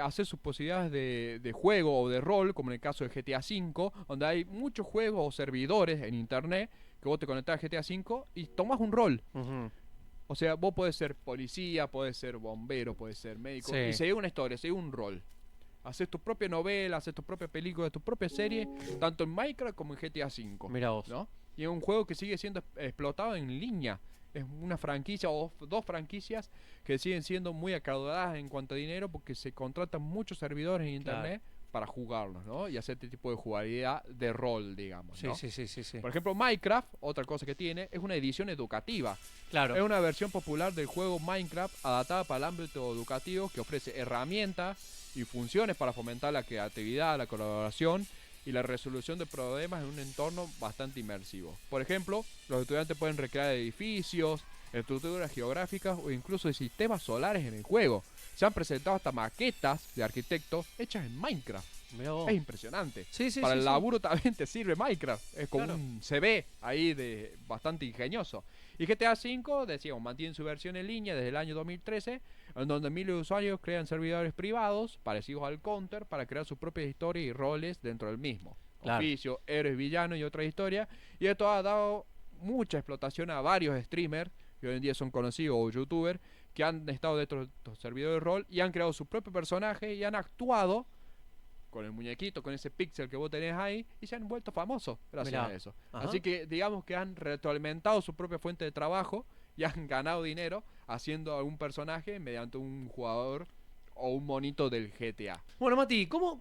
hacer sus posibilidades de juego o de rol, como en el caso de GTA V, donde hay muchos juegos o servidores en internet que vos te conectás a GTA V y tomás un rol. Ujú. O sea, vos podés ser policía, podés ser bombero, podés ser médico, Sí. y seguir una historia, seguir un rol. Haces tu propia novela, haces tu propia película, tu propia serie, tanto en Minecraft como en GTA V. Mira vos. ¿No? Y es un juego que sigue siendo explotado en línea. Es una franquicia o dos franquicias que siguen siendo muy acaudadas en cuanto a dinero porque se contratan muchos servidores en internet para jugarlos, ¿no? Y hacer este tipo de jugabilidad de rol, digamos, Sí, ¿no? sí. Por ejemplo, Minecraft, otra cosa que tiene, es una edición educativa. Claro. Es una versión popular del juego Minecraft adaptada para el ámbito educativo que ofrece herramientas y funciones para fomentar la creatividad, la colaboración y la resolución de problemas en un entorno bastante inmersivo. Por ejemplo, los estudiantes pueden recrear edificios, estructuras geográficas o incluso de sistemas solares en el juego. Se han presentado hasta maquetas de arquitectos hechas en Minecraft. Mirá vos. Es impresionante. Sí, sí, Para sí, el sí. laburo también te sirve Minecraft. Es como Claro. un CV ahí de bastante ingenioso. Y GTA V, decíamos, mantiene su versión en línea desde el año 2013, en donde miles de usuarios crean servidores privados parecidos al Counter para crear sus propias historias y roles dentro del mismo. Claro. Oficio, héroes, villanos y otras historias. Y esto ha dado mucha explotación a varios streamers que hoy en día son conocidos o youtubers que han estado dentro de estos servidores de rol y han creado su propio personaje y han actuado con el muñequito, con ese pixel que vos tenés ahí, y se han vuelto famosos gracias Mirá. a eso. Ajá. Así que digamos que han retroalimentado su propia fuente de trabajo y han ganado dinero haciendo algún personaje mediante un jugador o un monito del GTA. Bueno, Mati, ¿cómo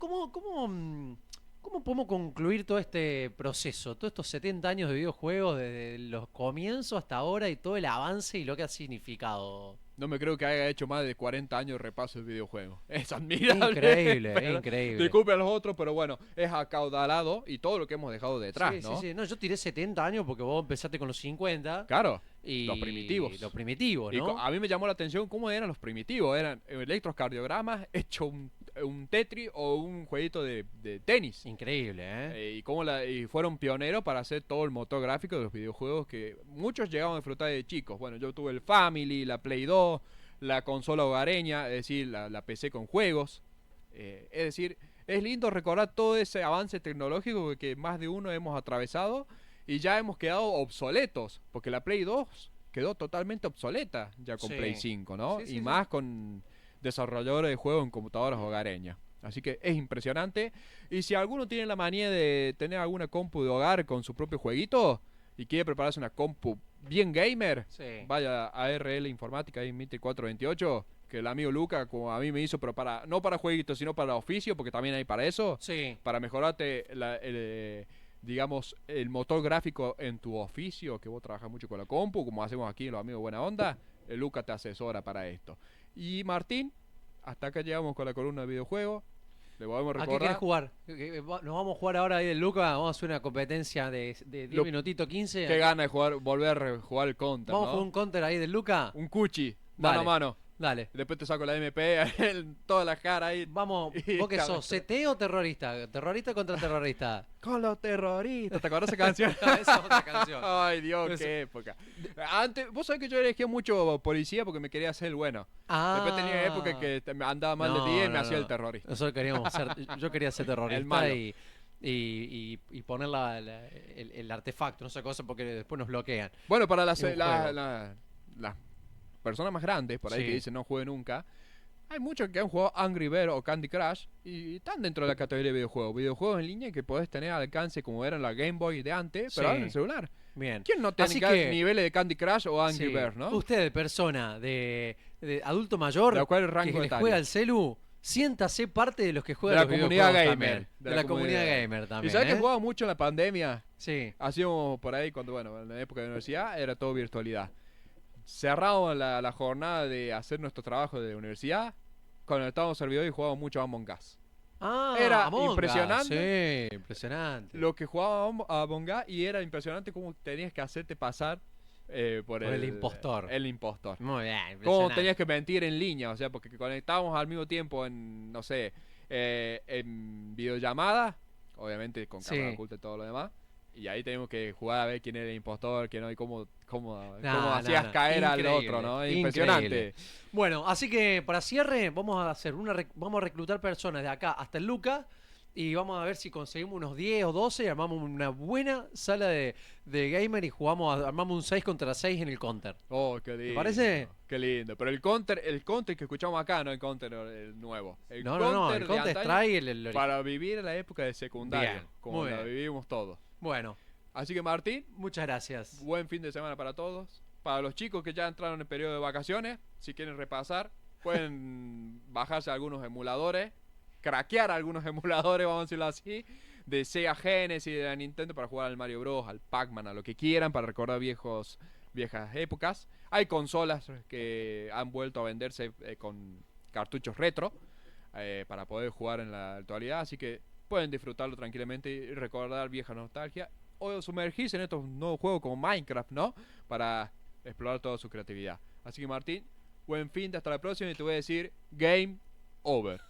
podemos concluir todo este proceso? Todos estos 70 años de videojuegos, desde los comienzos hasta ahora y todo el avance y lo que ha significado. No me creo que haya hecho más de 40 años de repaso de videojuegos. Es admirable. Increíble, pero- increíble. Disculpe a los otros, pero bueno, es acaudalado y todo lo que hemos dejado detrás, Sí, ¿no? sí, sí. No, yo tiré 70 años porque vos empezaste con los 50. Claro. Y Los primitivos. Los primitivos, Y ¿no? a mí me llamó la atención cómo eran los primitivos. Eran electrocardiogramas hecho un Tetris o un jueguito de tenis. Increíble, ¿eh? Y cómo y fueron pioneros para hacer todo el motor gráfico de los videojuegos que muchos llegaban a disfrutar de chicos. Bueno, yo tuve el Family, la Play 2, la consola hogareña, es decir, la PC con juegos. Es decir, es lindo recordar todo ese avance tecnológico que más de uno hemos atravesado y ya hemos quedado obsoletos, porque la Play 2 quedó totalmente obsoleta ya con Sí. Play 5, ¿no? Sí, sí, y sí. más con desarrolladores de juegos en computadoras hogareñas. Así que es impresionante. Y si alguno tiene la manía de tener alguna compu de hogar con su propio jueguito y quiere prepararse una compu bien gamer, Sí. vaya a RL Informática ahí en Mitre 428, que el amigo Luca, como a mí me hizo, pero no para jueguitos, sino para oficio, porque también hay para eso, Sí. para mejorarte digamos, el motor gráfico en tu oficio, que vos trabajas mucho con la compu, como hacemos aquí los amigos Buena Onda, el Luca te asesora para esto. Y Martín, hasta acá llegamos con la columna de videojuegos. Le podemos ¿A qué recordar. querés jugar? Nos vamos a jugar ahora ahí del Luca, vamos a hacer una competencia de 10 Lo- minutitos, 15. Qué gana de volver a jugar el Counter, Vamos a ¿no? jugar un counter ahí del Luca. Un cuchi, mano a Dale. mano. Dale. Después te saco la MP, en toda la cara ahí. Vamos, Y ¿vos qué cada- sos? ¿CT o terrorista? ¿Terrorista contra terrorista? Con los terroristas. ¿Te acuerdas de esa canción? Esa es otra canción. Ay, Dios, Eso. qué época. Antes, vos sabés que yo elegía mucho policía porque me quería hacer el bueno. Ah. Después tenía época que me andaba mal de día y me hacía el terrorista. Nosotros queríamos ser, yo quería ser El terrorista malo. y poner el artefacto, no sé cosa, porque después nos bloquean. Bueno, para Es un juego. las personas más grandes, por ahí Sí. que dicen no juegue nunca, hay muchos que han jugado Angry Bird o Candy Crush y están dentro de la categoría de videojuegos. Videojuegos en línea que podés tener al alcance como era en la Game Boy de antes, pero Sí. ahora en el celular. Bien. ¿Quién no Así tiene que- niveles de Candy Crush o Angry Sí. Bird, no? Usted, persona de adulto mayor, ¿De cuál rango que le etario? juega al celu, siéntase parte de los que juegan De la los comunidad videojuegos gamer. también. De la comunidad gamer también. ¿Y sabes que ¿eh? jugaba mucho en la pandemia? Sí. Hacíamos por ahí, cuando bueno, en la época de universidad, era todo virtualidad. Cerrábamos la jornada de hacer nuestro trabajo de universidad, conectábamos servidor y jugábamos mucho a Among Us. Ah, Era Among Us, impresionante. Sí, impresionante. Lo que jugábamos a Among Us y era impresionante cómo tenías que hacerte pasar por el impostor. El impostor. Muy bien, Cómo impresionante. tenías que mentir en línea, o sea, porque conectábamos al mismo tiempo en, no sé, en videollamada, obviamente con cámara Sí. oculta y todo lo demás. Y ahí tenemos que jugar a ver quién era el impostor, quién no, y cómo No, hacías no. caer al Increíble, otro, ¿no? increíble. Impresionante. Bueno, así que para cierre vamos a hacer vamos a reclutar personas de acá hasta el Luca y vamos a ver si conseguimos unos 10 o 12 y armamos una buena sala de gamer y armamos un 6 contra 6 en el counter. Oh, qué lindo. parece? Qué lindo. Pero el counter que escuchamos acá, no el counter el nuevo. El No, el de counter antaño Strike el para vivir en la época de secundaria, Bien, como muy la bien. vivimos todos. Bueno, Así que Martín, muchas gracias. buen fin de semana para todos. Para los chicos que ya entraron en el periodo de vacaciones, si quieren repasar, pueden bajarse algunos emuladores craquear algunos emuladores, vamos a decirlo así, de Sega Genesis, de la Nintendo para jugar al Mario Bros, al Pac-Man, a lo que quieran para recordar viejas épocas. Hay consolas que han vuelto a venderse con cartuchos retro para poder jugar en la actualidad, así que pueden disfrutarlo tranquilamente y recordar vieja nostalgia o sumergirse en estos nuevos juegos como Minecraft, ¿no? Para explorar toda su creatividad. Así que Martín, buen fin de hasta la próxima y te voy a decir Game Over.